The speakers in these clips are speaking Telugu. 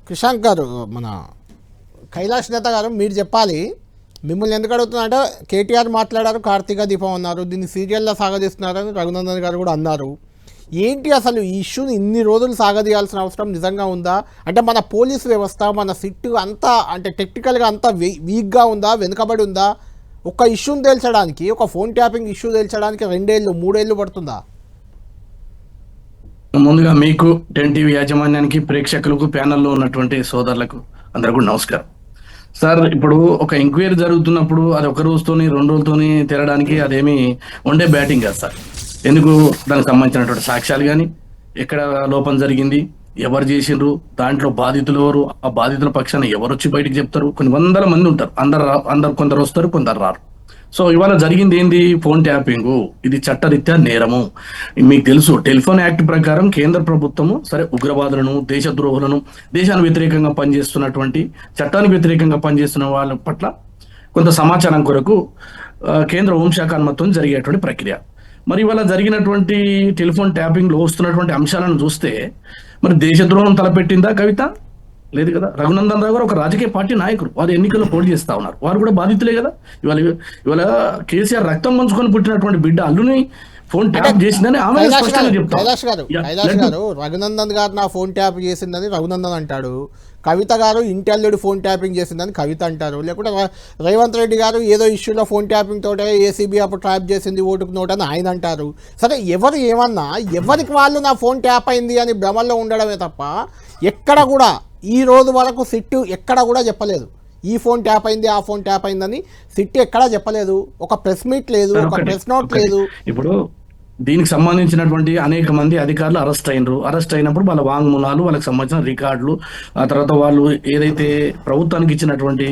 క్రిషాంక్ గారు, మన కైలాష్ నేత గారు, మీరు చెప్పాలి. మిమ్మల్ని ఎందుకు అడుగుతున్నారంటే కేటీఆర్ మాట్లాడారు, కార్తీక దీపం అన్నారు, దీన్ని సీరియల్లో సాగదీస్తున్నారని రఘునందన్ గారు కూడా అన్నారు. ఏంటి అసలు ఈ ఇష్యూని ఇన్ని రోజులు సాగదీయాల్సిన అవసరం నిజంగా ఉందా? అంటే మన పోలీసు వ్యవస్థ, మన సిట్ అంతా అంటే టెక్నికల్గా అంతా వీక్గా ఉందా, వెనుకబడి ఉందా? ఒక ఇష్యూని తేల్చడానికి, ఒక ఫోన్ ట్యాపింగ్ ఇష్యూ తేల్చడానికి 2 ఏళ్ళు 3 ఏళ్ళు పడుతుందా? ముందుగా మీకు 10 టీవీ యాజమాన్యానికి, ప్రేక్షకులకు, ప్యానల్లో ఉన్నటువంటి సోదరులకు అందరికీ నమస్కారం. సార్, ఇప్పుడు ఒక ఎంక్వైరీ జరుగుతున్నప్పుడు అది ఒక రోజుతోని 2 రోజులతోని తెరడానికి అదేమి వన్ డే బ్యాటింగ్ కాదు సార్. ఎందుకు? దానికి సంబంధించినటువంటి సాక్ష్యాలు కానీ, ఎక్కడ లోపం జరిగింది, ఎవరు చేసిండ్రు, దాంట్లో బాధితులు ఎవరు, ఆ బాధితుల పక్షాన ఎవరు వచ్చి బయటకు చెప్తారు. కొన్ని వందల మంది ఉంటారు, అందరు కొందరు వస్తారు, కొందరు రారు. సో ఇవాళ జరిగింది ఏంది? Phone tapping. ఇది చట్టరీత్యా నేరము. మీకు తెలుసు, టెలిఫోన్ యాక్ట్ ప్రకారం కేంద్ర ప్రభుత్వము సరే ఉగ్రవాదులను, దేశద్రోహులను, దేశానికి వ్యతిరేకంగా పనిచేస్తున్నటువంటి, చట్టానికి వ్యతిరేకంగా పనిచేస్తున్న వాళ్ళ పట్ల కొంత సమాచారం కొరకు కేంద్ర హోంశాఖ అనుమతితో జరిగేటువంటి ప్రక్రియ. మరి ఇవాళ జరిగినటువంటి టెలిఫోన్ ట్యాపింగ్లో వస్తున్నటువంటి అంశాలను చూస్తే మరి దేశద్రోహం తలపెట్టిందా కవిత? లేదు కదా. రఘునందన్ రావు గారు ఒక రాజకీయ పార్టీ నాయకులు, వారు ఎన్నికల్లో పోటీ చేస్తా ఉన్నారు, వారు కూడా బాధితులే కదా. ఇవాళ కేసీఆర్ రక్తం పంచుకొని పుట్టినటువంటి బిడ్డ అల్లుని ఫోన్ ట్యాప్ చేసిందని ఆమె స్పష్టంగా చెప్తారు. కైలాష్ గారు, రఘునందన్ గారు నా ఫోన్ ట్యాప్ చేసిందని రఘునందన్ అంటాడు, కవిత గారు ఇంటెల్లుడు ఫోన్ ట్యాపింగ్ చేసిందని కవిత అంటారు. లేకుంటే రేవంత్ రెడ్డి గారు ఏదో ఇష్యూలో ఫోన్ ట్యాపింగ్ తోటే ఏసీబీ అప్పుడు ట్యాప్ చేసింది, ఓటుకు నోట్ అని ఆయన అంటారు. సరే, ఎవరు ఏమన్నా ఎవరికి వాళ్ళు నా ఫోన్ ట్యాప్ అయింది అని భ్రమల్లో ఉండడమే తప్ప ఎక్కడ కూడా ఈ రోజు వరకు సిట్టు ఎక్కడ కూడా చెప్పలేదు ఈ ఫోన్ ట్యాప్ అయింది, ఆ ఫోన్ ట్యాప్ అయిందని. సిట్టు ఎక్కడా చెప్పలేదు. ఒక ప్రెస్ మీట్ లేదు, ఒక ప్రెస్ నోట్ లేదు. ఇప్పుడు దీనికి సంబంధించినటువంటి అనేక మంది అధికారులు అరెస్ట్ అయినప్పుడు వాళ్ళ వాంగ్మూలాలు, వాళ్ళకి సంబంధించిన రికార్డులు, ఆ తర్వాత వాళ్ళు ఏదైతే ప్రభుత్వానికి ఇచ్చినటువంటి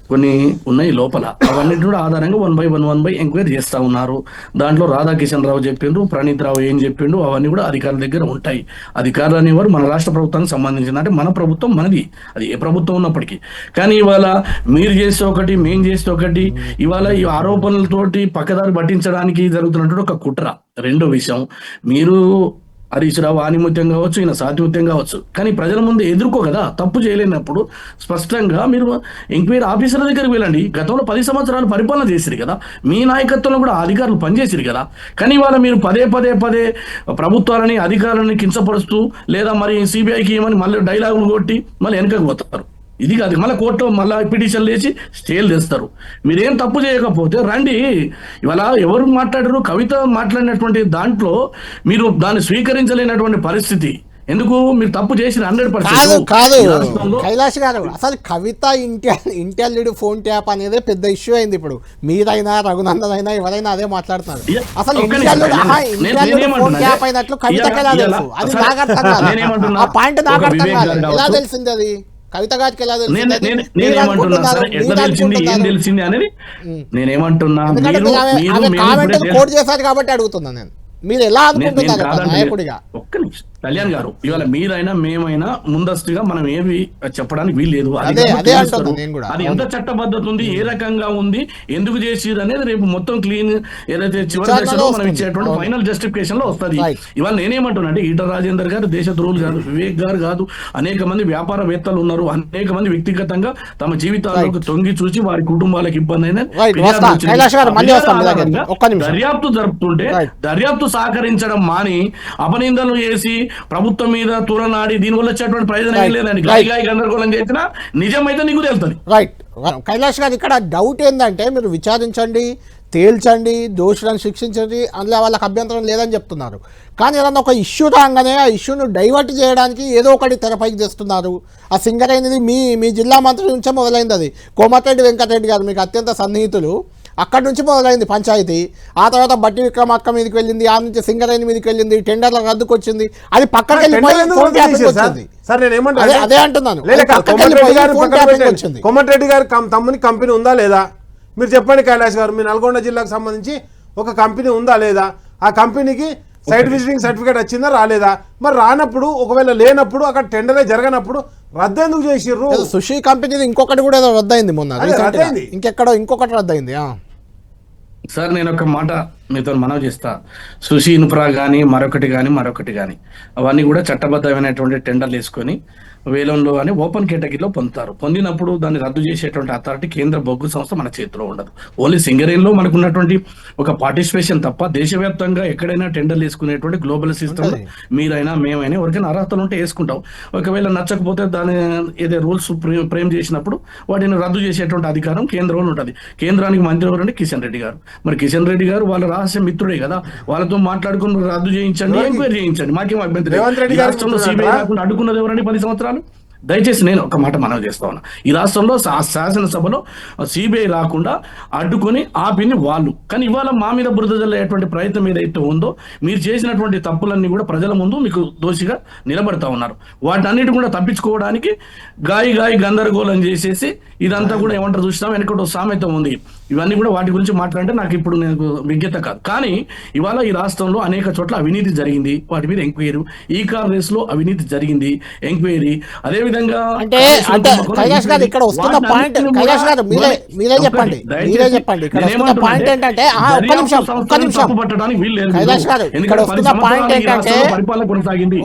కొన్ని ఉన్నాయి లోపల, అవన్నీ కూడా ఆధారంగా 1 by 1 ఎంక్వైరీ చేస్తూ ఉన్నారు. దాంట్లో రాధాకిషన్ రావు చెప్పిండ్రు, ప్రణీత్ రావు ఏం చెప్పిండు, అవన్నీ కూడా అధికారుల దగ్గర ఉంటాయి. అధికారులు అనేవారు మన రాష్ట్ర ప్రభుత్వానికి సంబంధించిన, అంటే మన ప్రభుత్వం మనది, అది ఏ ప్రభుత్వం ఉన్నప్పటికీ. కానీ ఇవాళ మీరు చేస్తే ఒకటి, మేం చేస్తే ఒకటి. ఇవాళ ఈ ఆరోపణలతోటి పక్కదారి పట్టించడానికి జరుగుతున్నటువంటి ఒక కుట్ర. రెండో విషయం, మీరు హరీష్ రావు ఆనిముత్యం కావచ్చు, ఈయన సాతిముత్యం కావచ్చు, కానీ ప్రజల ముందు ఎదుర్కో కదా. తప్పు చేయలేనప్పుడు స్పష్టంగా మీరు ఎంక్వైరీ ఆఫీసర్ల దగ్గరికి వెళ్ళండి. గతంలో 10 సంవత్సరాలు పరిపాలన చేసిరు కదా, మీ నాయకత్వంలో కూడా అధికారులు పనిచేసిరు కదా. కానీ ఇవాళ మీరు పదే ప్రభుత్వాలని, అధికారులని కించపరుస్తూ, లేదా మరి సిబిఐకి ఏమని మళ్ళీ డైలాగులు కొట్టి మళ్ళీ వెనకకు పోతారు. ఇది కాదు, మళ్ళీ కోర్టులో మళ్ళీ పిటిషన్లు వేసి స్టేలు తెస్తారు. మీరేం తప్పు చేయకపోతే రండి. ఇవాళ ఎవరు మాట్లాడారు? కవిత మాట్లాడినటువంటి దాంట్లో మీరు దాన్ని స్వీకరించలేనటువంటి పరిస్థితి. ఎందుకు? మీరు తప్పు చేసిన 100%. కాదు కైలాష్ గారు, అసలు కవిత ఇంటెల్లుడు ఫోన్ ట్యాప్ అనేది పెద్ద ఇష్యూ అయింది. ఇప్పుడు మీరైనా, రఘునందన్ అయినా, ఎవరైనా అదే మాట్లాడుతున్నారు. అసలు ఇంటెల్లుడు ఫోన్ ట్యాప్ అయినట్లు కవితకి ఎలా తెలుసు? అది నాకు అర్థం కాదు. ఆ పాయింట్ నాకు అర్థం కాదు. ఎలా తెలిసింది అది కవిత గారికి? ఎలా తెలిసింది అనేది నేనేమంటున్నా, కోట్ చేశారు కాబట్టి అడుగుతున్నా నేను. మీరు ఎలా అనుకుంటున్నారు నాయకుడిగా? ఒక్క నిమిషం కళ్యాణ్ గారు, ఇవాళ మీరైనా మేమైనా ముందస్తుగా మనం ఏమి చెప్పడానికి వీల్లేదు. అది ఎంత చట్టబద్ధత ఉంది, ఏ రకంగా ఉంది, ఎందుకు చేసిరు అనేది రేపు మొత్తం క్లీన్ ఏదైతే చివరి దశలో మనం ఇచ్చేటువంటి ఫైనల్ జస్టిఫికేషన్ లో వస్తుంది. ఇవాళ నేనేమంటున్నా అంటే ఈటల రాజేందర్ గారు దేశద్రోహులు కాదు, వివేక్ గారు కాదు, అనేక మంది వ్యాపారవేత్తలు ఉన్నారు, అనేక మంది వ్యక్తిగతంగా తమ జీవితాలకు తొంగి చూసి వారి కుటుంబాలకు ఇబ్బంది అయినా దర్యాప్తు జరుపుతుంటే దర్యాప్తు సహకరించడం మాని అపనిందలు చేసి ప్రభుత్వం మీద తులనాడి దీనివల్ల వచ్చేటువంటి ప్రయోజనం ఏం లేదండి. గందరగోళం చేసినా నిజమైతే నీకు తెలుస్తుంది. రైట్ కైలాష్ గారు, ఇక్కడ డౌట్ ఏంటంటే మీరు విచారించండి, తేల్చండి, దోషులను శిక్షించండి, అందులో వాళ్ళకి అభ్యంతరం లేదని చెప్తున్నారు. కానీ ఏదన్నా ఒక ఇష్యూ రాగానే ఆ ఇష్యూను డైవర్ట్ చేయడానికి ఏదో ఒకటి తెరపైకి తెస్తున్నారు. ఆ సింగరేణిది మీ జిల్లా మంత్రి నుంచే మొదలైంది. అది కోమటిరెడ్డి వెంకటరెడ్డి గారు మీకు అత్యంత సన్నిహితులు, అక్కడి నుంచి మొదలైంది పంచాయతీ. ఆ తర్వాత బట్టి విక్రమార్క మీదకి వెళ్ళింది, ఆ నుంచి సింగరేణి మీదకి వెళ్ళింది, టెండర్ల రద్దుకు వచ్చింది, అది పక్కకి వెళ్ళిపోయి అదే అంటున్నాను. కోమటిరెడ్డి గారి తమ్ముని కంపెనీ ఉందా లేదా మీరు చెప్పండి కైలాష్ గారు. మీ నల్గొండ జిల్లాకు సంబంధించి ఒక కంపెనీ ఉందా లేదా? ఆ కంపెనీకి సైట్ విజిటింగ్ సర్టిఫికేట్ వచ్చిందా రాలేదా? మరి రానప్పుడు, ఒకవేళ లేనప్పుడు, అక్కడ టెండరే జరగనప్పుడు రద్దు ఎందుకు చేసిర్రు? సుషి కంపెనీ ఇంకొకటి కూడా రద్దయింది మొన్న, ఇంకొకటి రద్దయింది. సార్, నేను ఒక మాట మీతో మనవి చేస్తా, సుషి ఇన్ఫ్రా కానీ మరొకటి కానీ అవన్నీ కూడా చట్టబద్ధమైనటువంటి టెండర్లు వేసుకొని వేలంలో కానీ ఓపెన్ కేటగిరీలో పొందుతారు. పొందినప్పుడు దాన్ని రద్దు చేసేటువంటి అథారిటీ కేంద్ర బొగ్గు సంస్థ మన చేతిలో ఉండదు. ఓన్లీ సింగరేణిలో మనకు ఉన్నటువంటి ఒక పార్టిసిపేషన్ తప్ప దేశవ్యాప్తంగా ఎక్కడైనా టెండర్లు వేసుకునేటువంటి గ్లోబల్ సిస్టమ్ మీరైనా మేమైనా ఎవరికైనా అర్హతలు ఉంటే వేసుకుంటాం. ఒకవేళ నచ్చకపోతే దాని ఏదో రూల్స్ ఫ్రేమ్ చేసినప్పుడు వాటిని రద్దు చేసేటువంటి అధికారం కేంద్రంలో ఉంటుంది. కేంద్రానికి మంత్రి ఎవరంటే కిషన్ రెడ్డి గారు. మరి కిషన్ రెడ్డి గారు వాళ్ళ రహస్య మిత్రుడే కదా, వాళ్ళతో మాట్లాడుకుని రద్దు చేయించండి, ఎంక్వైరీ చేయించండి, మాకేం అభ్యంతరం. రాష్ట్రంలో సిబిఐ రాకుండా అడ్డుకున్నది ఎవరండి 10 సంవత్సరాలు? దయచేసి నేను ఒక మాట మనవి చేస్తా ఉన్నా, ఈ రాష్ట్రంలో శాసనసభలో సిబిఐ రాకుండా అడ్డుకొని ఆపింది వాళ్ళు. కానీ ఇవాళ మా మీద బురద జల్లేటువంటి ప్రయత్నం ఏదైతే ఉందో, మీరు చేసినటువంటి తప్పులన్నీ కూడా ప్రజల ముందు మీకు దోషిగా నిలబడతా ఉన్నారు. వాటన్నిటి కూడా తప్పించుకోవడానికి గాయి గందరగోళం చేసేసి ఇదంతా కూడా ఏమంటారు చూసినాం, వెనకటి సామెత ఉంది. ఇవన్నీ కూడా వాటి గురించి మాట్లాడంటే నాకు ఇప్పుడు నేను విజ్ఞత కాదు. కానీ ఇవాళ ఈ రాష్ట్రంలో అనేక చోట్ల అవినీతి జరిగింది, వాటి మీద ఎంక్వైరీ. ఈ కార్ రేస్ లో అవినీతి జరిగింది, ఎంక్వైరీ. అదే విధంగా అంటే కైలాష్ గారు ఇక్కడ వస్తున్న పాయింట్, కైలాష్ గారు మీరే చెప్పండి ఇక్కడ వస్తున్న పాయింట్ ఏంటంటే ఒక్క నిమిషం కైలాష్ గారు ఇక్కడ వస్తున్న పాయింట్ ఏంటంటే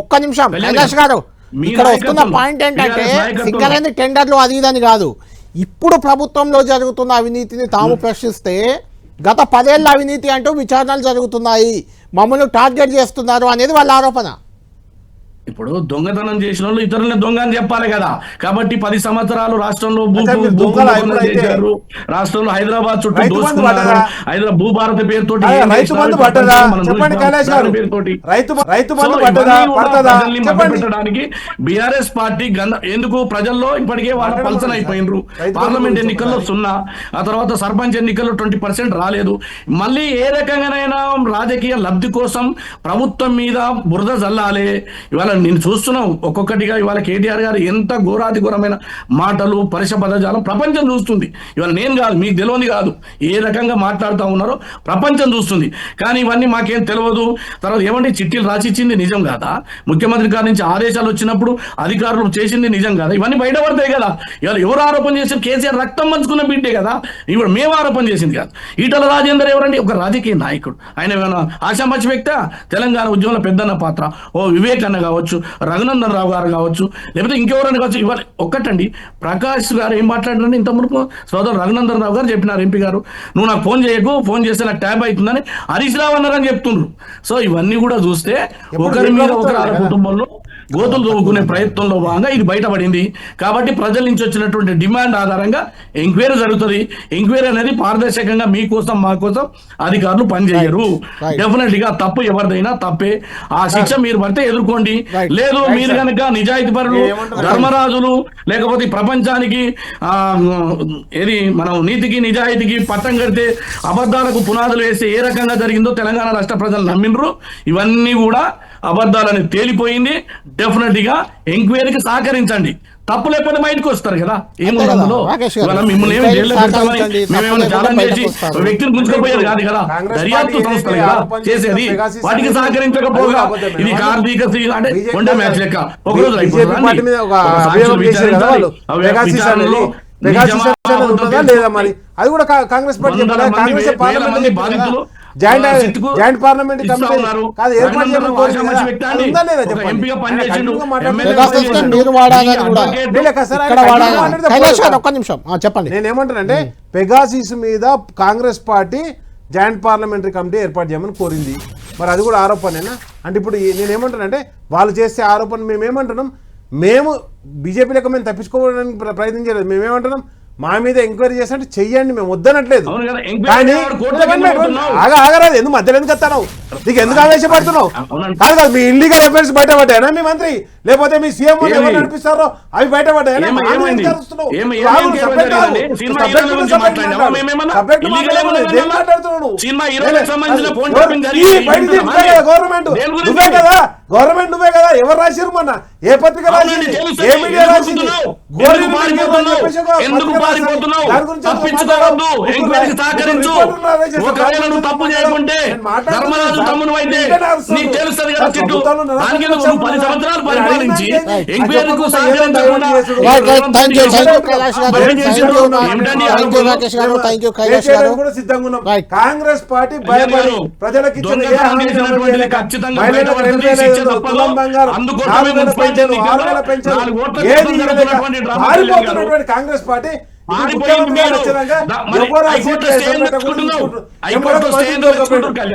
ఒక్క నిమిషం కైలాష్ గారు ఇక్కడ వస్తున్న పాయింట్ ఏంటంటే సింగరేణి టెండర్లు అది ఇదని కాదు, ఇప్పుడు ప్రభుత్వంలో జరుగుతున్న అవినీతిని తాము ప్రశ్నిస్తే గత 10 ఏళ్ల అవినీతి అంటూ విచారణలు జరుగుతున్నాయి, మమ్మల్ని టార్గెట్ చేస్తున్నారు అనేది వాళ్ళ ఆరోపణ. ఇప్పుడు దొంగతనం చేసిన వాళ్ళు ఇతరులని దొంగ అని చెప్పాలి కదా. కాబట్టి 10 సంవత్సరాలు రాష్ట్రంలో చేశారు, రాష్ట్రంలో హైదరాబాద్ చుట్టూ దోచుకున్నారు, హైదరాబాద్ భూభారత పేరుతోటి పెట్టడానికి బీఆర్ఎస్ పార్టీ ఎందుకు ప్రజల్లో ఇప్పటికే వాళ్ళ పల్సన్ అయిపోయినరు. పార్లమెంట్ ఎన్నికల్లో 0, ఆ తర్వాత సర్పంచ్ ఎన్నికల్లో 20% రాలేదు. మళ్ళీ ఏ రకంగానైనా రాజకీయ లబ్ధి కోసం ప్రభుత్వం మీద బురద జల్లాలి. ఇవాళ నేను చూస్తున్నాం ఒక్కొక్కటిగా. ఇవాళ కేటీఆర్ గారు ఎంత ఘోరాతి ఘోరమైన మాటలు, పరిష పదజాలం ప్రపంచం చూస్తుంది. ఇవాళ నేను కాదు, మీకు తెలియదు కాదు, ఏ రకంగా మాట్లాడుతూ ఉన్నారో ప్రపంచం చూస్తుంది. కానీ ఇవన్నీ మాకేం తెలియదు. తర్వాత ఏమంటే చిట్టీలు రాసిచ్చింది నిజం కాదా? ముఖ్యమంత్రి గారి నుంచి ఆదేశాలు వచ్చినప్పుడు అధికారులు చేసింది నిజం కాదా? ఇవన్నీ బయటపడతాయి కదా. ఇవాళ ఎవరు ఆరోపణ చేసి కేసీఆర్ రక్తం పంచుకున్న బిడ్డే కదా, ఇప్పుడు మేము ఆరోపణ చేసింది కాదు. ఈటల రాజేందర్ ఎవరండి? ఒక రాజకీయ నాయకుడు. ఆయన ఏమైనా ఆశామర్చి వ్యక్త? తెలంగాణ ఉద్యమంలో పెద్దన్న పాత్ర, ఓ వివేక్ అన్న కావచ్చు, రఘునందన్ రావు గారు కావచ్చు, లేకపోతే ఇంకెవరైనా కావచ్చు. ఇవాళ ఒక్కటండి, ప్రకాష్ గారు ఏం మాట్లాడారని ఇంత మునుపు సోదరు రఘునందన్ రావు గారు చెప్పినారు, ఎంపీ గారు, నువ్వు నాకు ఫోన్ చేయకు, ఫోన్ చేస్తే నాకు ట్యాబ్ అవుతుందని హరీష్ రావు అన్నారని చెప్తున్నారు. సో ఇవన్నీ కూడా చూస్తే ఒకరి మీద ఒకరి కుటుంబంలో గోతులు తవ్వుకునే ప్రయత్నంలో భాగంగా ఇది బయటపడింది. కాబట్టి ప్రజల నుంచి వచ్చినటువంటి డిమాండ్ ఆధారంగా ఎంక్వైరీ జరుగుతుంది. ఎంక్వైరీ అనేది పారదర్శకంగా మీకోసం మా కోసం అధికారులు పనిచేయరు. డెఫినెట్ గా తప్పు ఎవరిదైనా తప్పే, ఆ శిక్ష మీరు పడితే ఎదుర్కోండి. లేదు మీరు కనుక నిజాయితీ పరులు, ధర్మరాజులు, లేకపోతే ప్రపంచానికి ఏది మనం నీతికి నిజాయితీకి పట్టం కడితే అబద్ధాలకు పునాదులు వేస్తే ఏ రకంగా జరిగిందో తెలంగాణ రాష్ట్ర ప్రజలు నమ్మినరు. ఇవన్నీ కూడా అబద్ధాలని తేలిపోయింది. డెఫినెట్ గా ఎంక్వైరీకి సహకరించండి. తప్పు లేకపోతే బయటకు వస్తారు కదా. ఏముందో మిమ్మల్ని ఏమి జైల్లో పెడతామని మేమేమైనా ఛాలెంజ్ చేసి వ్యక్తిని గుంజుకుపోయేది కాదు కదా, దర్యాప్తు సంస్థలు కదా చేసేది. వాటికి సహకరించకపోగా ఇది కార్తీక అంటే వన్డే మ్యాచ్ లెక్క ఒకరోజు అది కూడా కాంగ్రెస్ పార్టీ జాయింట్ పార్లమెంట్ చెప్పండి. నేనేమంటానంటే పెగాసిస్ మీద Congress party joint parliamentary committee ఏర్పాటు చేయమని కోరింది. మరి అది కూడా ఆరోపణేనా? అంటే ఇప్పుడు నేనేమంటానంటే వాళ్ళు చేసే ఆరోపణ మేమేమంటున్నాం, మేము బీజేపీ లెక్క మేము తప్పించుకోవడానికి ప్రయత్నం చేయలేదు. మేమేమంటున్నాం, మా మీద ఎంక్వైరీ చేసినట్టు చెయ్యండి, మేము వద్దనట్లేదు. కానీ ఆగరాదు, ఎందుకు మధ్యలో ఎందుకు వస్తావు? నీకు ఎందుకు ఆవేశపడుతున్నావు? కాదు కాదు, మీ ఇల్లీగల్ అఫైర్స్ బయటపడ్డాయనా మీ మంత్రి, లేకపోతే మీ సీఎం ఎవరు నడిపిస్తారో అవి బయటపడ్డాయనా? గవర్నమెంట్ నువ్వే కదా గవర్నమెంట్ నువ్వే కదా, ఎవరు రాశారు మొన్న, ఏ పత్రిక రాసింది, ఏ మీడియా రాసింది? సిద్ధంగా ఉన్నాం. కాంగ్రెస్ పార్టీ భయపడి ప్రజలకు ఇచ్చిన ఏ హామీ మహిళలకు 2,500 తులం బంగారం, 4,000 పెన్షన్, 6,000 పెన్షన్ ఏది ఇవ్వలేక పారిపోతున్నటువంటి కాంగ్రెస్ పార్టీ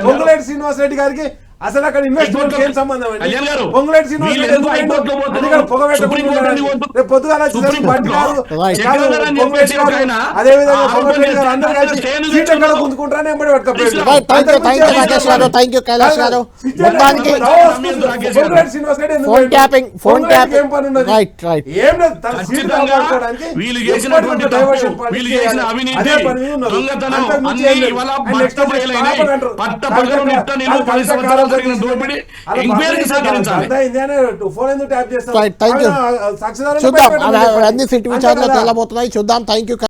పొంగులేటి శ్రీనివాస్ రెడ్డి గారికి అసలు అక్కడ ఇన్వెస్ట్మెంట్ ఏం సంబంధం అండి? పొంగులేటి శ్రీనివాస్ రెడ్డి పొద్దుగాల అదే విధంగా పొంగులేటి గారు అందరూ కలిసి సీట్ ఎక్కడ గుంజుకుంటారని ఎంబడి పట్టుకపోయారు. పొంగులేటి శ్రీనివాస్ రెడ్డి ఏం పని ఉన్నది? ఏం లేదు, తన సీట్ కాపాడుకోవడానికి డైవర్షన్ అదే పని ఉన్నారు. చూద్దాం అన్ని సిటీ విచారణలో తెల్లబోతున్నాయి. చూద్దాం. Thank you.